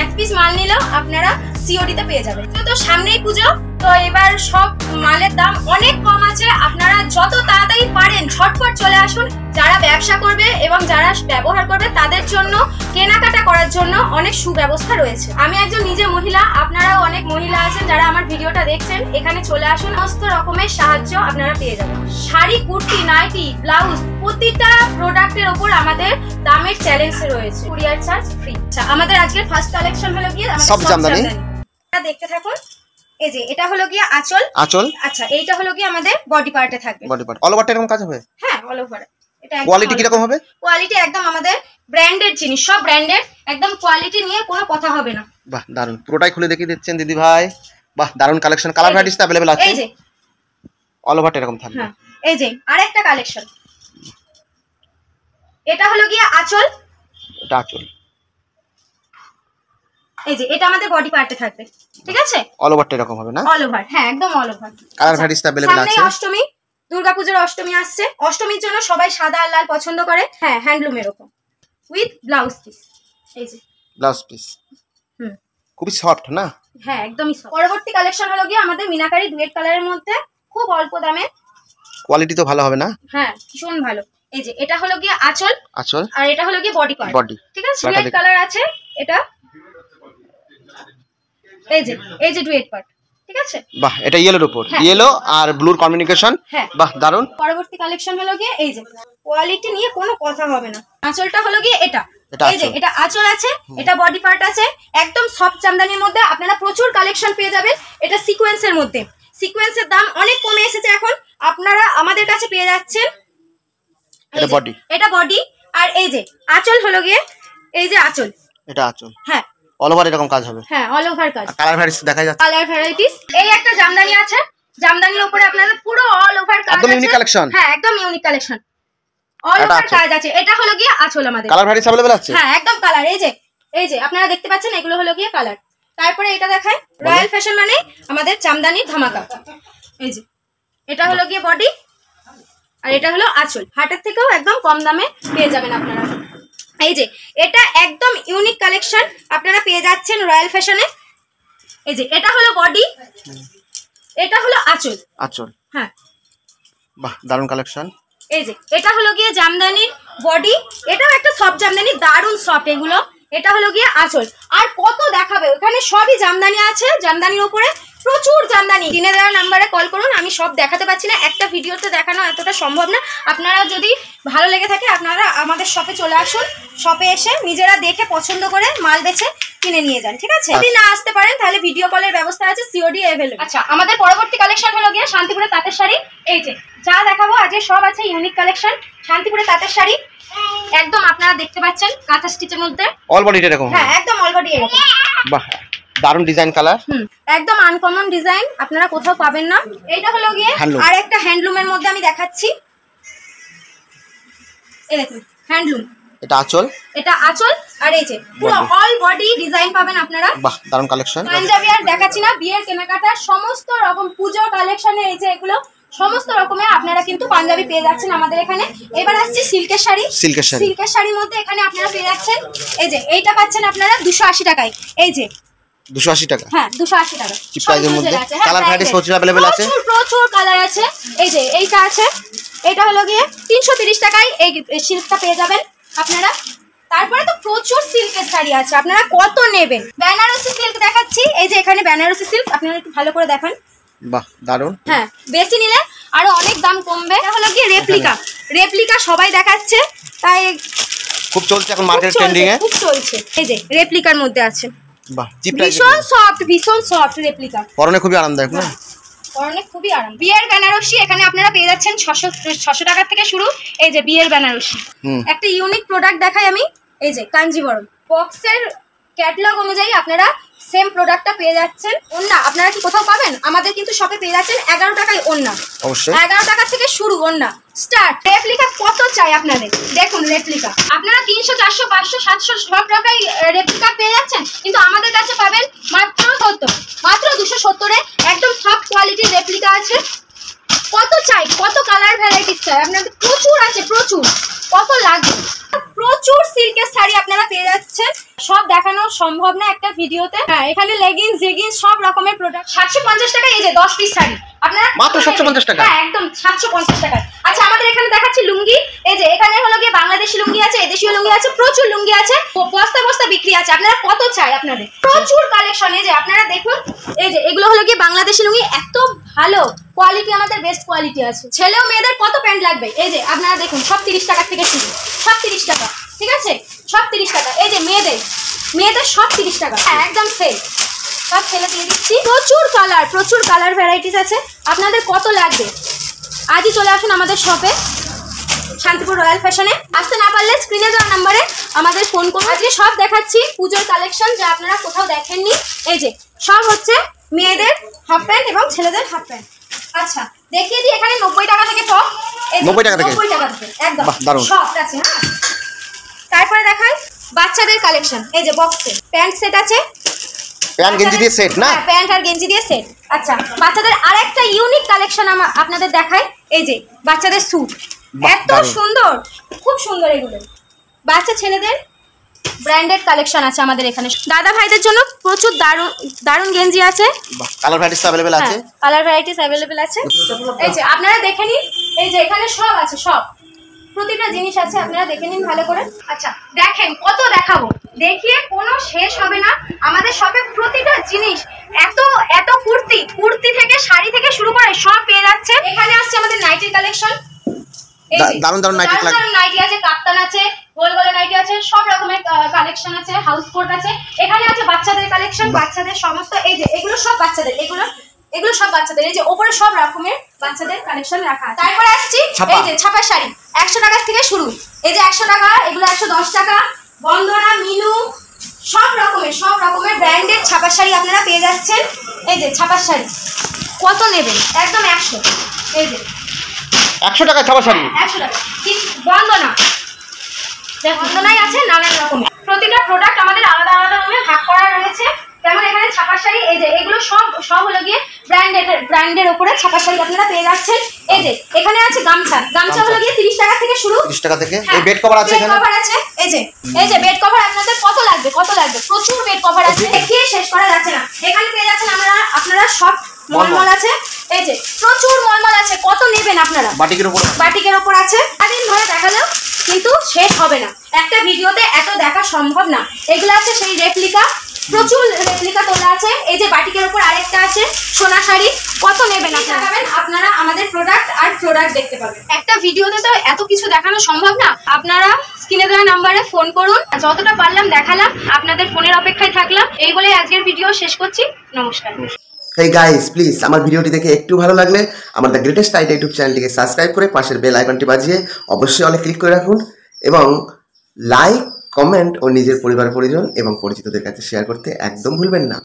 এক পিস মাল নিলেও আপনারা সিওডি তে পেয়ে যাবেন। তো সামনেই পুজো, তো এবার সব মালের দাম অনেক কম আছে। আপনারা যত তাড়াতাড়ি পারেন ঝটপট চলে আসুন। যারা ব্যবসা করবে এবং যারা ব্যবহার করবে তাদের জন্য কেনাকাটা করার জন্য অনেক সুব্যবস্থা রয়েছে। আমি একজন নিজে মহিলা, আপনারাও অনেক মহিলা আছেন যারা আমার ভিডিওটা দেখছেন, এখানে চলে আসুন। সমস্ত রকমের সাহায্য আপনারা পেয়ে যাবেন। শাড়ি, কুর্তি, নাইটি, ব্লাউজ প্রতিটা প্রোডাক্টের উপর আমাদের দামের চ্যালেঞ্জ রয়েছে, কুরিয়ার চার্জ ফ্রি। আমাদের আজকের ফার্স্ট কালেকশন হলো গিয়ে সব জামদানি। দেখতে থাকুন। এই যে এটা হলো গিয়ে আঁচল। আচ্ছা, এইটা হলো গিয়ে আমাদের বডি পার্টে থাকবে। বডি পার্ট অল ওভারটা এরকম কাজ হবে? হ্যাঁ, অল ওভার। এটা কোয়ালিটি কি রকম হবে? কোয়ালিটি একদম আমাদের ব্র্যান্ডেড জিনিস, সব ব্র্যান্ডেড, একদম কোয়ালিটি নিয়ে কোনো কথা হবে না। বাহ, দারুন। পুরোটাই খুলে দেখিয়ে দিচ্ছেন দিদি ভাই। বাহ, দারুন কালেকশন। কালার ভ্যারাইটিস अवेलेबल আছে। এই যে অল ওভারটা এরকম থাকবে। হ্যাঁ, এই যে আরেকটা কালেকশন। এটা হলো গিয়ে আঁচল। এটা আঁচল। এই যে এটা আমাদের বডি পার্টে থাকবে, ঠিক আছে? অল ওভারটা এরকম হবে না? অল ওভার, হ্যাঁ একদম all over. Colour varieties available আছে। সামনে অষ্টমী, দুর্গাপূজার অষ্টমী আসছে। অষ্টমীর জন্য সবাই সাদা আর লাল পছন্দ করে। হ্যাঁ, হ্যান্ডলুমের উপর উইথ ব্লাউজ পিস। এই যে ব্লাউজ পিস। খুবই সফট না? হ্যাঁ, একদমই সফট। পরবর্তী কালেকশন হলো গিয়ে আমাদের মিনাকারি ডুয়েট কালারের মধ্যে, খুব অল্প দামে। কোয়ালিটি তো ভালো হবে না? হ্যাঁ, ভীষণ ভালো। এই যে এটা হলো গিয়ে আঁচল, আর এটা হলো গিয়ে বডি পার্ট। ঠিক আছে, ডুয়েট কালার আছে এটা। এই যে ডুয়েট পার্ট, ঠিক আছে? বাহ, এটা ইয়েলোর উপর, ইয়েলো আর ব্লুর কম্বিনেশন। বাহ, দারুন। পরবর্তী কালেকশন হলো গিয়ে এই যে কোয়ালিটি নিয়ে কোনো কথা হবে না। আঁচলটা হলো গিয়ে এটা। এই যে এটা আঁচল আছে, এটা বডি পার্ট আছে, একদম সফট জামদানির মধ্যে আপনারা প্রচুর কালেকশন পেয়ে যাবেন। এটা সিকোয়েন্সের মধ্যে। সিকোয়েন্সের দাম অনেক কমে এসেছে এখন, আপনারা আমাদের কাছে পেয়ে যাচ্ছেন। এটা বডি, আর এই যে আঁচল হলো গিয়ে, এই যে আঁচল, এটা আঁচল। হ্যাঁ, অল ওভার এরকম কাজ হবে। হ্যাঁ, অল ওভার কাজ। কালার ভ্যারাইটিস দেখা যাচ্ছে। Colour varieties. এই একটা জামদানি আছে, জামদানির উপরে আপনাদের পুরো অল ওভার কাজ আছে। একদম ইউনিক কালেকশন। হ্যাঁ, একদম ইউনিক কালেকশন, অল ওভার কাজ আছে। এটা হলো গিয়ে আঁচল আমাদের। কালার ভ্যারাইটিস अवेलेबल আছে। হ্যাঁ, একদম কালার। এই যে আপনারা দেখতে পাচ্ছেন, এগুলো হলো গিয়ে কালার। তারপরে এটা দেখায় রয়্যাল ফ্যাশন, মানে আমাদের জামদানির ধামাকা। এই যে এটা হলো গিয়ে বডি, আর এটা হলো আঁচল। হাটের থেকেও একদম কম দামে পেয়ে যাবেন আপনারা। এই যে এটা একদম ইউনিক কালেকশন আপনারা পেয়ে যাচ্ছেন রয়্যাল ফ্যাশনে। এই যে এটা হলো বডি, এটা হলো আঁচল। হ্যাঁ, বাহ, দারুন কালেকশন। এই যে এটা হলো গিয়ে জামদানির বডি, এটাও একটা সফট জামদানি, দারুন সফট এগুলো। এটা হলো গিয়ে আঁচল। আর কত দেখাবে, ওখানে সবই জামদানি আছে। জামদানির উপরে প্রচুর জামদানি। কিনে দেওয়ার নাম্বারে কল করুন। আমি সব দেখাতে পাচ্ছি না, একটা ভিডিওতে দেখানো এতটা সম্ভব না। আপনারা যদি ভালো লেগে থাকে আপনারা আমাদের শপে চলে আসুন। শপে এসে নিজেরা দেখে পছন্দ করে মাল বেছে কিনে নিয়ে যান, ঠিক আছে? যদি না আসতে পারেন তাহলে ভিডিও কলের ব্যবস্থা আছে, সিওডি अवेलेबल। আচ্ছা, আমাদের পরবর্তী কালেকশন হলো গিয়ে শান্তিপুরের তাঁতের শাড়ি। এই যে যা দেখাবো আজকে সব আছে ইউনিক কালেকশন। শান্তিপুরের তাঁতের শাড়ি একদম আপনারা দেখতে পাচ্ছেন কাঁথা স্টিচের মধ্যে। অল বডি এরকম? হ্যাঁ, একদম অল বডি এরকম। বাহ, দারুন ডিজাইন, কালার একদম আনকমন ডিজাইন, আপনারা কোথাও পাবেন না। এইটা হলো গিয়ে আরেকটা হ্যান্ডলুমের মধ্যে আমি দেখাচ্ছি। এই দেখুন হ্যান্ডলুম। এটা আঁচল। আর এই যে পুরো অল বডি ডিজাইন পাবেন আপনারা। বাহ, দারুন কালেকশন। পাঞ্জাবি আর দেখাচ্ছি না, বিয়ের কেনাকাটার সমস্ত রকম পুজোর কালেকশনে এই যে এগুলো সমস্ত রকমের আপনারা কিন্তু পাঞ্জাবি পেয়ে যাচ্ছেন আমাদের এখানে। এবার আসছে সিল্কের শাড়ি। সিল্কের শাড়ির মধ্যে এখানে আপনারা পেয়ে যাচ্ছেন, এই যে এইটা পাচ্ছেন আপনারা 280 টাকায়। এই যে 280 টাকা? হ্যাঁ, 280 টাকা। চিপ প্রাইসের মধ্যে কালার ভ্যারাইটিস প্রচুর अवेलेबल আছে। প্রচুর কালার আছে। এই যে এইটা আছে, এটা হলো গিয়ে 330 টাকায় এই সিল্কটা পেয়ে যাবেন আপনারা। তারপরে তো প্রচুর সিল্কের শাড়ি আছে, আপনারা কত নেবেন। বেনারসি সিল্ক দেখাচ্ছি। এই যে এখানে বেনারসি সিল্ক, আপনারা একটু ভালো করে দেখান। বাহ, দারুন। হ্যাঁ, বেশি নিলে আরো অনেক দাম কমবে। এটা হলো গিয়ে রেপ্লিকা সবাই দেখাচ্ছে, তাই খুব চলছে এখন মার্কেট ট্রেন্ডিং এ, খুব চলছে। এই যে রেপ্লিকার মধ্যে আছে। বাহ, চিপ প্রাইস, ভীষণ সফট রেপ্লিকা। পরনে খুবই আরামদায়ক না? পরনে খুবই আরাম। বিয়ের বেনারসি এখানে আপনারা পেয়ে যাচ্ছেন 600 টাকা থেকে শুরু। এই যে বিয়ের বেনারসি, একটা ইউনিক প্রোডাক্ট দেখাই আমি। এই যে কাঞ্জিবরম বক্সের ক্যাটালগ অনুযায়ী আপনারা সেম প্রোডাক্টটা পেয়ে যাচ্ছেন। ওন্না আপনারা কি কোথাও পাবেন? আমাদের কিন্তু শপে পেয়ে যাচ্ছেন 11 টাকায় ওন্না। অবশ্যই 11 টাকা থেকে শুরু ওন্না স্টার্ট। রেপ্লিকা কত চাই আপনাদের? দেখুন রেপ্লিকা আপনারা 300, 400, 500, 700 সব টাকায় রেপ্লিকা পেয়ে যাচ্ছেন, কিন্তু আমাদের কাছে পাবেন মাত্র 270 এ একদম সফট কোয়ালিটির রেপ্লিকা আছে। কত চাই, কত কালার ভ্যারাইটিস চাই আপনাদের? প্রচুর আছে, প্রচুর। কত লাগবে? প্রচুর সিল্কের শাড়ি আপনারা পেয়ে যাচ্ছেন। সব দেখানো সম্ভব না একটা ভিডিওতে। হ্যাঁ, এখানে লেগিংস জেগিংস সব রকমের প্রোডাক্ট। 750 টাকা এই যে 10 পিস শাড়ি আপনারা মাত্র 750 টাকা। হ্যাঁ একদম 750 টাকা। আচ্ছা আমাদের এখানে দেখাচ্ছি লুঙ্গি। এই যে এখানে হলো গিয়ে বাংলাদেশি লুঙ্গি আছে, এদেশীয় লুঙ্গি আছে, প্রচুর লুঙ্গি আছে, বস্তা বস্তা বিক্রি আছে। আপনারা কত চাই আপনাদের? প্রচুর কালেকশন। এই যে আপনারা দেখুন, এই যে এগুলো হলো গিয়ে বাংলাদেশি লুঙ্গি, এত ভালো কোয়ালিটি, আমাদের বেস্ট কোয়ালিটি আছে। ছেলে ও মেয়েদের কত প্যান্ট লাগবে এই যে আপনারা দেখুন, সব 30 টাকা থেকে শুরু, সব 30 টাকা, ঠিক আছে, সব 30 টাকা। এই যে মেয়েদের সব 30 টাকা, হ্যাঁ একদম সেল, সব ছেলে দিয়ে দিচ্ছি। প্রচুর কালার ভ্যারাইটিস আছে। আপনাদের কত লাগবে আজই চলে আসুন আমাদের শপে, শান্তিপুর রয়্যাল ফ্যাশনে। আসতে না পারলে স্ক্রিনে দেওয়া নাম্বারে আমাদের ফোন করুন। আজকে সব দেখাচ্ছি পুজোর কালেকশন, যা আপনারা কোথাও দেখেননি। এই যে সব হচ্ছে মেয়েদের হাফ প্যান্ট এবং ছেলেদের হাফ প্যান্ট। আচ্ছা দেখিয়ে দিই, এখানে 90 টাকা থেকে টপ, 90 টাকা থেকে, 90 টাকা থেকে একদম দারুণ সব আছে। হ্যাঁ, তারপরে দেখাই বাচ্চাদের কালেকশন। এই যে বক্সে প্যান্ট সেট আছে, প্যান্ট গেঞ্জি দিয়ে সেট না, প্যান্ট আর গেঞ্জি দিয়ে সেট। আচ্ছা বাচ্চাদের আরেকটা ইউনিক কালেকশন আপনাদের দেখাই। এই যে বাচ্চাদের স্যুট, এত সুন্দর, খুব সুন্দর। এগুলো বাচ্চা ছেলেদের ব্র্যান্ডেড কালেকশন আছে আমাদের এখানে। দাদা ভাইদের জন্য প্রচুর দারুণ গেঞ্জি আছে, কালার ভ্যারাইটিস अवेलेबल আছে, কালার ভ্যারাইটিস अवेलेबल আছে। এই যে আপনারা দেখে নিন, এই যে এখানে সব আছে, সব প্রতিটা জিনিস আছে, আপনারা দেখে নিন ভালো করে। আচ্ছা দেখেন কত দেখাবো, দেখিয়ে কোনো শেষ হবে না। আমাদের শপে প্রতিটা জিনিস, এত কুর্তি থেকে শাড়ি থেকে শুরু করে সব পেয়ে যাচ্ছে। এখানে আসছে আমাদের নাইটির কালেকশন, দারুণ নাইটি আছে, কাপ্তান আছে, গোল গলা নাইটি আছে, সব রকমের কালেকশন আছে, হাউস কোট আছে। এখানে আছে বাচ্চাদের কালেকশন, বাচ্চাদের সমস্ত, এই যে এগুলো সব বাচ্চাদের, এগুলো সব বাচ্চাদের। এই যে ওপরে সব রকমের বাচ্চাদের কালেকশন রাখা আছে। তারপরে আসছি এই যে ছাপা শাড়ি, 100 টাকা থেকে শুরু। এই যে 100 টাকা, এগুলো 110 টাকা। বন্দনা, মিনু, সব রকমের ব্র্যান্ডেড ছাপা শাড়ি আপনারা পেয়ে যাচ্ছেন। এই যে ছাপা শাড়ি কত নেবেন? একদম 100। এই যে 100 টাকা ছাপা শাড়ি, 100 টাকা। বন্দনাই আছে নানান রকমের। প্রতিটা প্রোডাক্ট আমাদের আলাদা রকমের ভাগ করা রয়েছে। যেমন এখানে ছাপা শাড়ি, এই যে এগুলো সব হলো গিয়ে ব্র্যান্ডের উপরে ছাপা শাড়ি আপনারা পেয়ে যাচ্ছেন। এই যে এখানে আছে গামছা হলো গিয়ে 30 টাকা থেকে শুরু, 30 টাকা থেকে। এই বেড কভার আছে, এখানে কভার আছে। এই যে বেড কভার আপনাদের কত লাগবে? প্রচুর বেড কভার আছে, দেখিয়ে শেষ করা যাচ্ছে না। এখানে পেয়ে যাচ্ছেন আপনারা সব মলমল আছে। এই যে প্রচুর মলমল আছে, কত নেবেন আপনারা? বাটিকের উপর আছে। আদিন ধরে দেখালেও কিন্তু শেষ হবে না, একটা ভিডিওতে এত দেখা সম্ভব না। এগুলো আছে সেই রেপ্লিকা, প্রচুর রেপ্লিকা তোলা আছে। এই যে বাটিকের উপর আরেকটা আছে সোনা শাড়ি, কত নেবেন আপনারা আমাদের প্রোডাক্ট দেখতে পাবেন। একটা ভিডিওতে তো এত কিছু দেখানো সম্ভব না, আপনারা স্ক্রিনে দেওয়া নাম্বারে ফোন করুন, যতটা পারলাম দেখালাম, আপনাদের ফোনের অপেক্ষায় থাকলাম। এই বলে আজকের ভিডিও শেষ করছি, নমস্কার। হেই গাইস, প্লিজ আমার ভিডিওটি দেখে একটু ভালো লাগলে আমার দ্য গ্রেটেস্ট আইডিয়া ইউটিউব চ্যানেলটিকে সাবস্ক্রাইব করে পাশের বেল আইকনটি বাজিয়ে অবশ্যই অলে ক্লিক করে রাখুন এবং লাইক, কমেন্ট ও নিজের পরিবার পরিজন এবং পরিচিতদের কাছে শেয়ার করতে একদম ভুলবেন না।